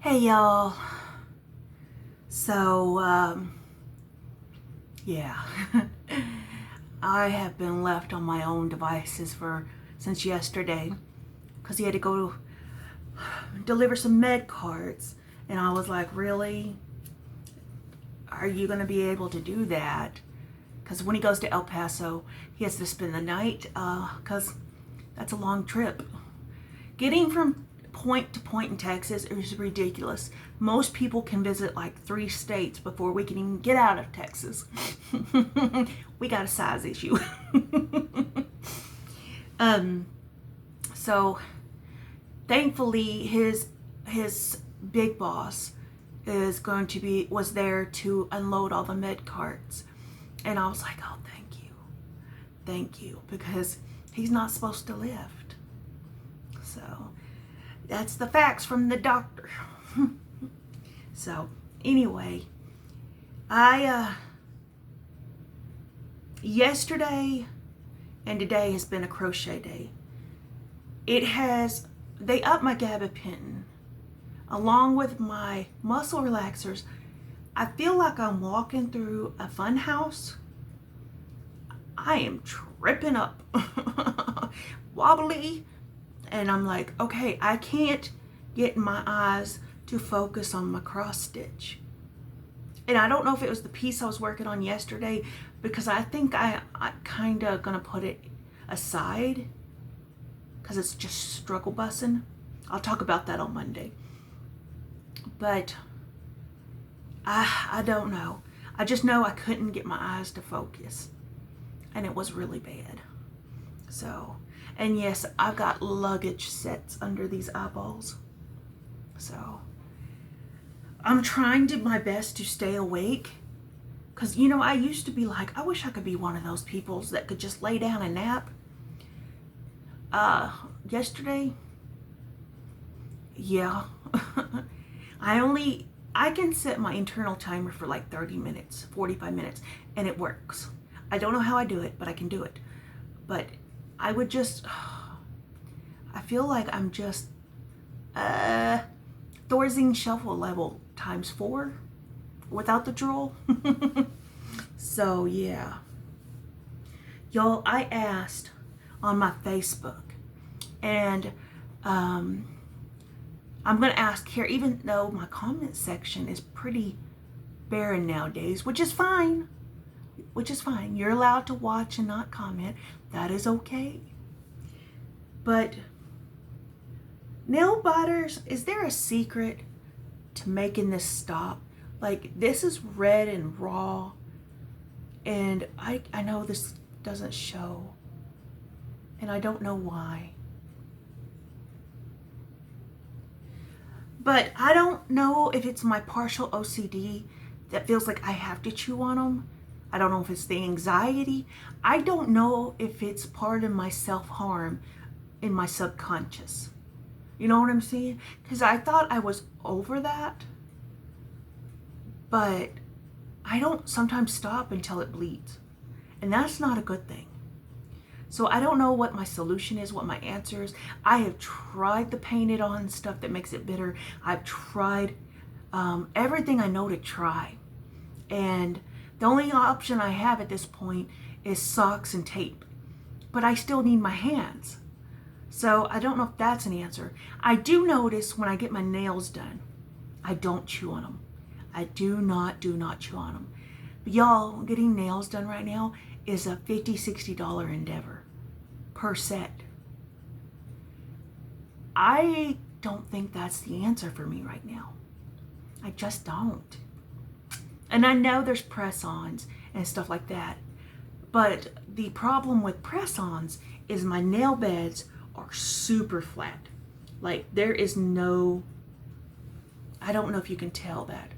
Hey y'all. So, yeah. I have been left on my own devices since yesterday because he had to go deliver some med cards. And I was like, really? Are you going to be able to do that? Because when he goes to El Paso, he has to spend the night because that's a long trip. Getting from point to point in Texas is ridiculous. Most people can visit like 3 states before we can even get out of Texas. We got a size issue. So thankfully his big boss was there to unload all the med carts. And I was like, oh, thank you, because he's not supposed to lift. So that's the facts from the doctor. So anyway, yesterday and today has been a crochet day. They upped my gabapentin along with my muscle relaxers. I feel like I'm walking through a fun house. I am tripping up, wobbly, and I'm like, okay, I can't get my eyes to focus on my cross stitch. And I don't know if it was the piece I was working on yesterday, because I think I kind of gonna put it aside because it's just struggle bussing. I'll talk about that on Monday. But I don't know. I just know I couldn't get my eyes to focus, and it was really bad. So, and yes, I've got luggage sets under these eyeballs. So I'm trying my best to stay awake, because I used to be like, I wish I could be one of those people that could just lay down and nap. Yesterday, yeah. I can set my internal timer for like 30 minutes, 45 minutes, and it works. I don't know how I do it, but I can do it. But I feel like I'm just Thorzine shuffle level times 4 without the drool. So yeah. Y'all, I asked on my Facebook, and I'm going to ask here, even though my comment section is pretty barren nowadays, which is fine. You're allowed to watch and not comment. That is okay. But nail biters, is there a secret to making this stop? Like, this is red and raw, and I know this doesn't show, and I don't know why. But I don't know if it's my partial OCD that feels like I have to chew on them. I don't know if it's the anxiety. I don't know if it's part of my self-harm in my subconscious. You know what I'm saying? Because I thought I was over that. But I don't sometimes stop until it bleeds. And that's not a good thing. So I don't know what my solution is, what my answer is. I have tried the painted on stuff that makes it bitter. I've tried everything I know to try. And the only option I have at this point is socks and tape. But I still need my hands. So I don't know if that's an answer. I do notice when I get my nails done, I don't chew on them. I do not chew on them. But y'all, getting nails done right now is a $50, $60 endeavor per set. I don't think that's the answer for me right now. I just don't. And I know there's press-ons and stuff like that, but the problem with press-ons is my nail beds are super flat. Like, there is no, I don't know if you can tell that,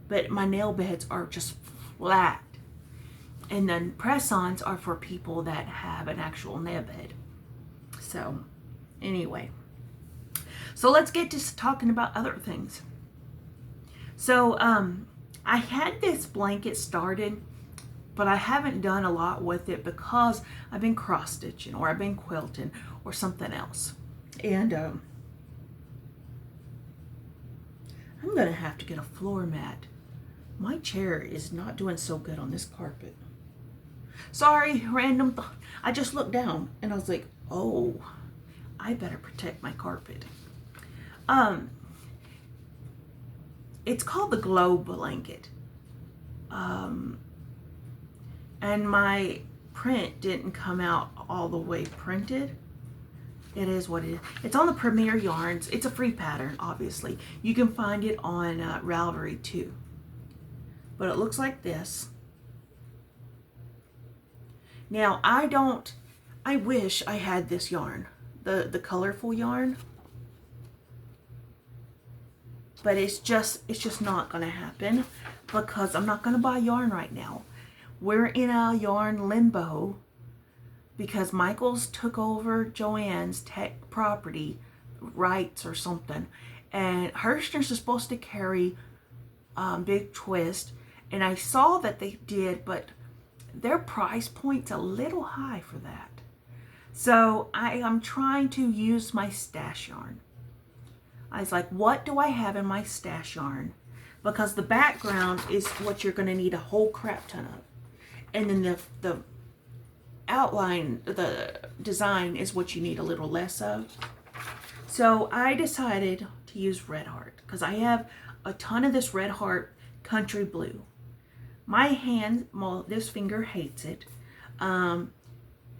but my nail beds are just flat. And then press-ons are for people that have an actual nail bed. So anyway, so let's get to talking about other things. So I had this blanket started, but I haven't done a lot with it because I've been cross stitching, or I've been quilting, or something else. And I'm gonna have to get a floor mat. My chair is not doing so good on this carpet. Sorry, random thought. I just looked down and I was like, oh, I better protect my carpet. It's called the Glow Blanket. And my print didn't come out all the way printed. It is what it is. It's on the Premier Yarns. It's a free pattern, obviously. You can find it on Ravelry too. But it looks like this. Now, I wish I had this yarn, the colorful yarn. But it's just not going to happen because I'm not going to buy yarn right now. We're in a yarn limbo because Michael's took over Joanne's tech property rights or something. And Hirschner's is supposed to carry Big Twist. And I saw that they did, but their price point's a little high for that. So I am trying to use my stash yarn. I was like, what do I have in my stash yarn? Because the background is what you're going to need a whole crap ton of. And then the outline, the design is what you need a little less of. So I decided to use Red Heart because I have a ton of this Red Heart Country Blue. My hand, well, this finger hates it. And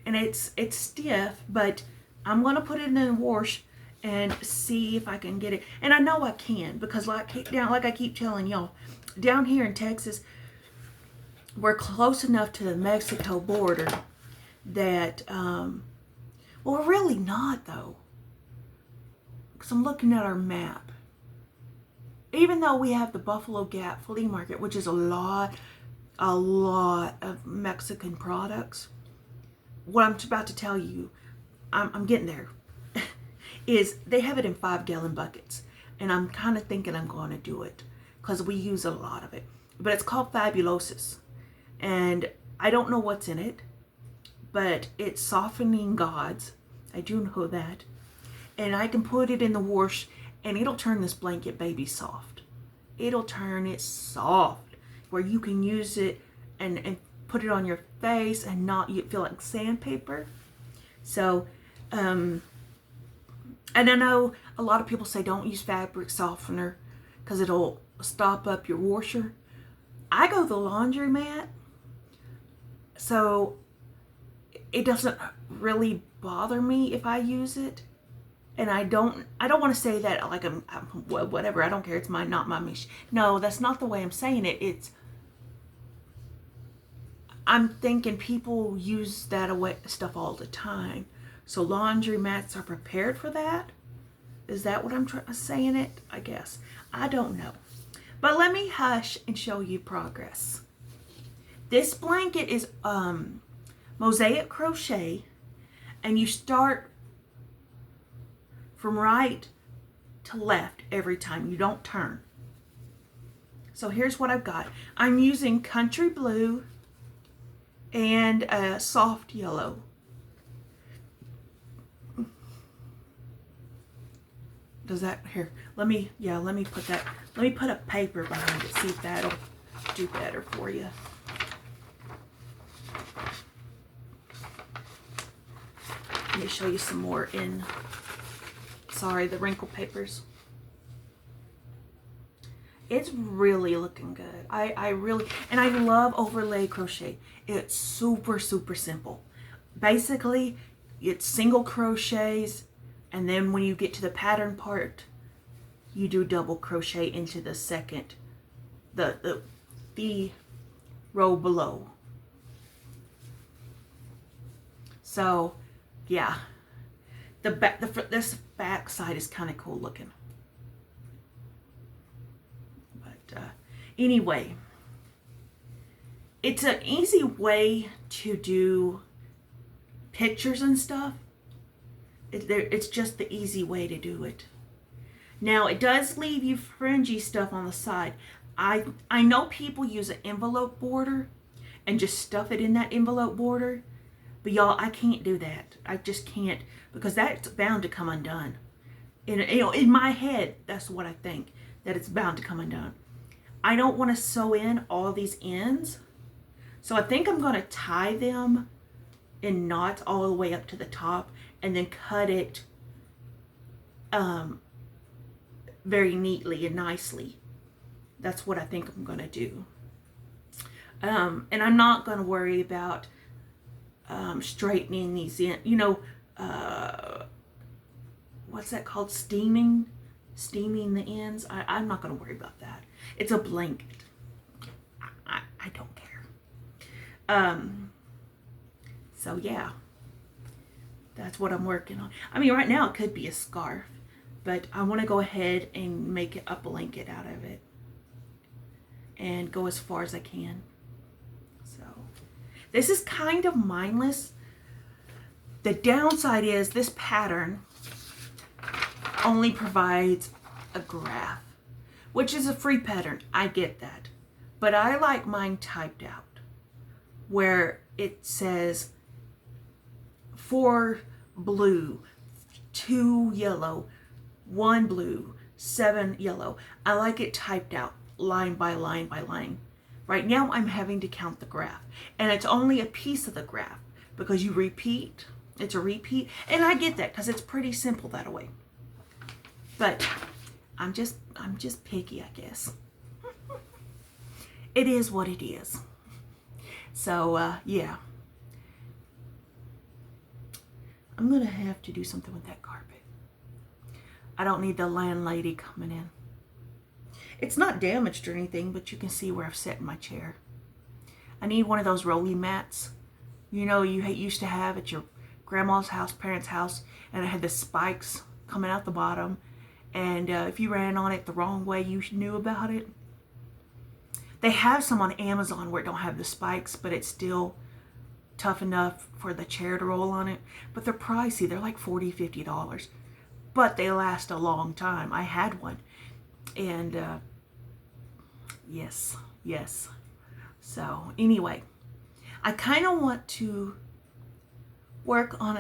it's stiff, but I'm going to put it in the wash and see if I can get it. And I know I can because like I keep telling y'all, down here in Texas, we're close enough to the Mexico border that, well, we're really not though. Because I'm looking at our map. Even though we have the Buffalo Gap Flea Market, which is a lot of Mexican products, what I'm about to tell you, I'm getting there, is they have it in 5-gallon buckets. And I'm kind of thinking I'm going to do it because we use a lot of it. But it's called Fabulosis. And I don't know what's in it, but it's softening gods. I do know that. And I can put it in the wash and it'll turn this blanket baby soft. It'll turn it soft where you can use it and put it on your face and not you feel like sandpaper. So, and I know a lot of people say don't use fabric softener because it'll stop up your washer. I go the laundromat, so it doesn't really bother me if I use it. And I don't want to say that like I'm whatever, I don't care, it's not my machine. No, that's not the way I'm saying it. I'm thinking people use that stuff all the time. So laundromats are prepared for that? Is that what I'm saying it? I guess. I don't know. But let me hush and show you progress. This blanket is mosaic crochet, and you start from right to left every time. You don't turn. So here's what I've got. I'm using Country Blue and a soft yellow. Does that, here, let me put that, let me put a paper behind it, see if that'll do better for you. Let me show you some more in, sorry, the wrinkle papers. It's really looking good. I really, and I love overlay crochet. It's super, super simple. Basically, it's single crochets, and then when you get to the pattern part, you do double crochet into the second, the row below. So, yeah, this back side is kind of cool looking. But anyway, it's an easy way to do pictures and stuff. It's just the easy way to do it. Now, it does leave you fringy stuff on the side. I know people use an envelope border and just stuff it in that envelope border. But y'all, I can't do that. I just can't, because that's bound to come undone. In my head, that's what I think. that it's bound to come undone. I don't want to sew in all these ends. So I think I'm going to tie them in knots all the way up to the top and then cut it very neatly and nicely. That's what I think I'm going to do. And I'm not going to worry about straightening these in. You know, what's that called? Steaming the ends. I'm not going to worry about that. It's a blanket. I don't care. So yeah, that's what I'm working on. I mean, right now it could be a scarf, but I want to go ahead and make a blanket out of it and go as far as I can. So this is kind of mindless. The downside is this pattern only provides a graph, which is a free pattern. I get that. But I like mine typed out, where it says 4 blue, 2 yellow, 1 blue, 7 yellow. I like it typed out, line by line by line. Right now I'm having to count the graph, and it's only a piece of the graph because you repeat. It's a repeat, and I get that because it's pretty simple that way. But I'm just picky, I guess. It is what it is. So yeah, I'm gonna have to do something with that carpet. I don't need the landlady coming in. It's not damaged or anything, but you can see where I've sat in my chair. I need one of those rolling mats, you know, you used to have at your grandma's house, parents' house, and it had the spikes coming out the bottom, and if you ran on it the wrong way, you knew about it. They have some on Amazon where it don't have the spikes, but it's still tough enough for the chair to roll on it. But they're pricey. They're like $40, $50. But they last a long time. I had one. And yes. So anyway, I kind of want to work on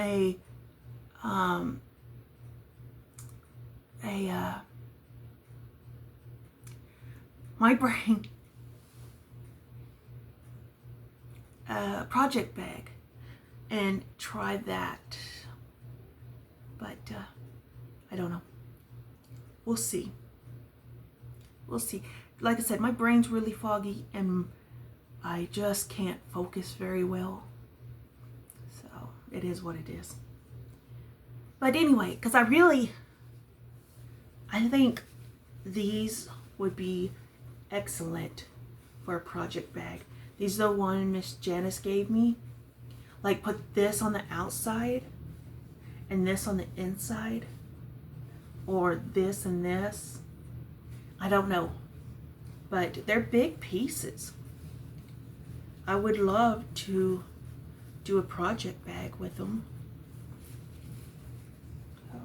my brain project bag and try that, but I don't know. We'll see. Like I said, my brain's really foggy and I just can't focus very well, so it is what it is. But anyway, because I think these would be excellent for a project bag. These are the one Miss Janice gave me. Like, put this on the outside and this on the inside, or this and this. I don't know, but they're big pieces. I would love to do a project bag with them. So,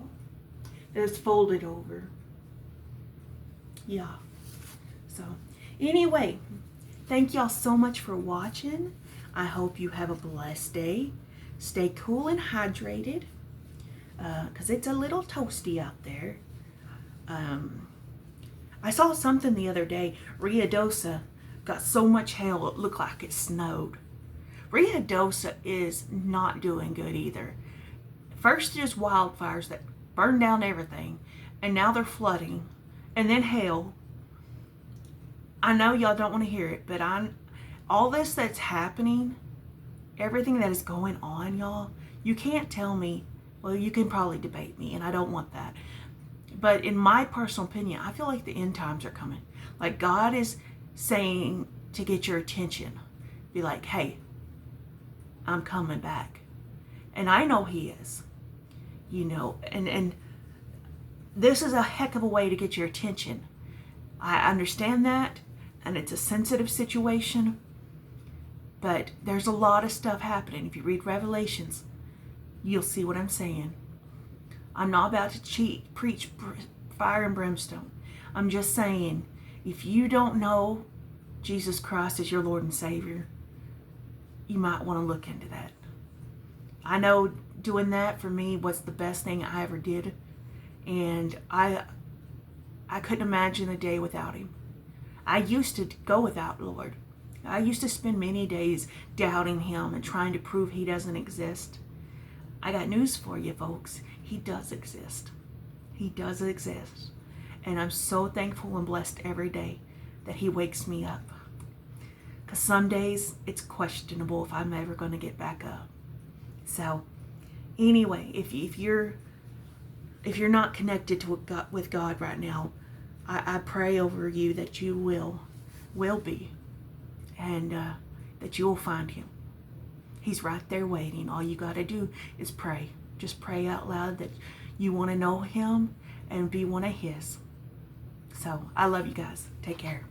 it's folded over. Yeah. So, anyway, thank y'all so much for watching. I hope you have a blessed day. Stay cool and hydrated, because it's a little toasty out there. I saw something the other day. Ruidosa got so much hail it looked like it snowed. Ruidosa is not doing good either. First there's wildfires that burned down everything, and now they're flooding, and then hail. I know y'all don't want to hear it, but all this that's happening, everything that is going on, y'all, you can't tell me, well, you can probably debate me, and I don't want that. But in my personal opinion, I feel like the end times are coming. Like God is saying to get your attention. Be like, hey, I'm coming back. And I know He is. You know, and this is a heck of a way to get your attention. I understand that, and it's a sensitive situation. But there's a lot of stuff happening. If you read Revelations, you'll see what I'm saying. I'm not about to preach fire and brimstone. I'm just saying, if you don't know Jesus Christ as your Lord and Savior, you might want to look into that. I know doing that for me was the best thing I ever did. And I I couldn't imagine a day without him. I used to go without Lord. I used to spend many days doubting him and trying to prove he doesn't exist. I got news for you, folks. He does exist. He does exist. And I'm so thankful and blessed every day that he wakes me up. Because some days it's questionable if I'm ever going to get back up. So anyway, if you're not connected to with God right now, I pray over you that you will be, and that you will find him. He's right there waiting. All you got to do is pray. Just pray out loud that you want to know him and be one of his. So I love you guys. Take care.